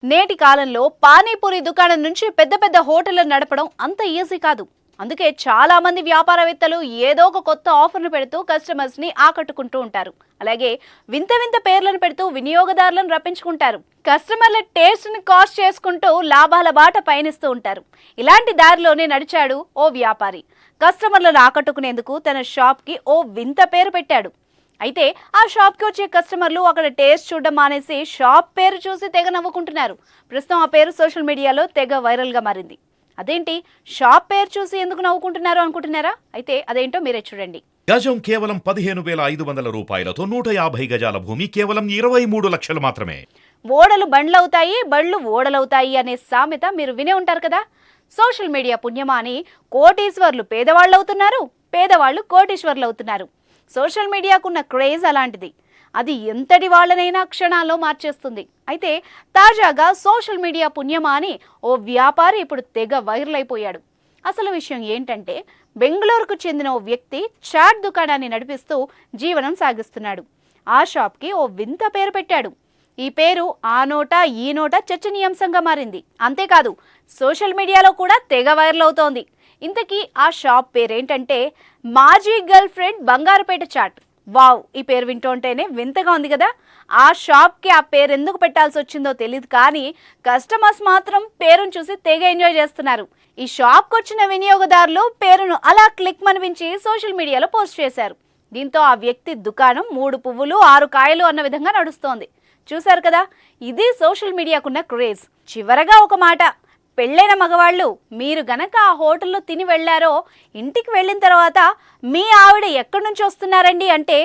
నేటి కాలంలో పానీపూరి దుకాణం నుంచి పెద్ద పెద్ద హోటళ్లు నడపడం అంత ఈజీ కాదు. అందుకే చాలా మంది వ్యాపారవేత్తలు ఏదో ఒక కొత్త ఆఫర్ను పెడుతూ కస్టమర్స్ ని ఆకట్టుకుంటూ ఉంటారు. అలాగే వింత వింత పేర్లను పెడుతూ వినియోగదారులను రప్పించుకుంటారు. కస్టమర్ల టేస్ట్ ని కాస్ట్ చేసుకుంటూ లాభాల బాట పయనిస్తూ ఉంటారు. ఇలాంటి దారిలోనే నడిచాడు ఓ వ్యాపారి. కస్టమర్లను ఆకట్టుకునేందుకు తన షాప్ కి ఓ వింత పేరు పెట్టాడు. అయితే ఆ షాప్కి వచ్చే కస్టమర్లు అక్కడ టేస్ట్ చూడడం మానేసి షాప్ పేరు చూసి తెగ నవ్వుకుంటున్నారు. ప్రస్తుతం ఆ పేరు సోషల్ మీడియాలో తెగ వైరల్గా మారింది. అదేంటి, షాప్ పేరు చూసి ఎందుకు నవ్వుకుంటున్నారు అనుకుంటున్నారా? అయితే అదేంటో మీరే చూడండి. గజం కేవలం 15,500 రూపాయలతో 150 గజాల భూమి కేవలం 23 లక్షలు మాత్రమే. ఓడలు బండ్లవుతాయి, బళ్ళు ఓడలవుతాయి అనే సామెత మీరు వినే ఉంటారు కదా. సోషల్ మీడియా పుణ్యమా అని కోటీశ్వర్లు పేదవాళ్ళు అవుతున్నారు, పేదవాళ్ళు కోటీశ్వర్లు అవుతున్నారు. సోషల్ మీడియాకున్న క్రేజ్ అలాంటిది. అది ఎంతటి వాళ్ళనైనా క్షణాల్లో మార్చేస్తుంది. అయితే తాజాగా సోషల్ మీడియా పుణ్యమా అని ఓ వ్యాపారి ఇప్పుడు తెగ వైరల్ అయిపోయాడు. అసలు విషయం ఏంటంటే, బెంగళూరుకు చెందిన ఓ వ్యక్తి చాట్ దుకాణాన్ని నడిపిస్తూ జీవనం సాగిస్తున్నాడు. ఆ షాప్కి ఓ వింత పేరు పెట్టాడు. ఈ పేరు ఆ నోట ఈ నోట చర్చనీయాంశంగా మారింది. అంతేకాదు, సోషల్ మీడియాలో కూడా తెగ వైరల్ అవుతోంది. ఇంతకీ ఆ షాప్ పేరేంటంటే మాజీ girlfriend Bangarupet chaat. Wow, ఈ పేరు వింటుంటేనే వింతగా ఉంది కదా. ఆ షాప్కి ఆ పేరు ఎందుకు పెట్టాల్సి వచ్చిందో తెలియదు, కానీ కస్టమర్స్ మాత్రం పేరును చూసి తెగ ఎంజాయ్ చేస్తున్నారు. ఈ షాప్కి వచ్చిన వినియోగదారులు పేరును అలా క్లిక్ మనిపించి సోషల్ మీడియాలో పోస్ట్ చేశారు. దీంతో ఆ వ్యక్తి దుకాణం 3 పువ్వులు 6 కాయలు అన్న విధంగా నడుస్తోంది. చూశారు కదా, ఇది సోషల్ మీడియాకున్న క్రేజ్. చివరగా ఒక మాట, పెళ్ళైన మగవాళ్ళు మీరు గనక ఆ హోటల్లో తిని వెళ్లారో, ఇంటికి వెళ్ళిన తర్వాత మీ ఆవిడ ఎక్కడి నుంచి వస్తున్నారండి అంటే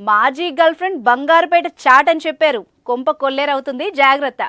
మాజీ గర్ల్ ఫ్రెండ్ బంగారుపేట చాట్ అని చెప్పారు. కొంప కొల్లేరవుతుంది, జాగ్రత్త.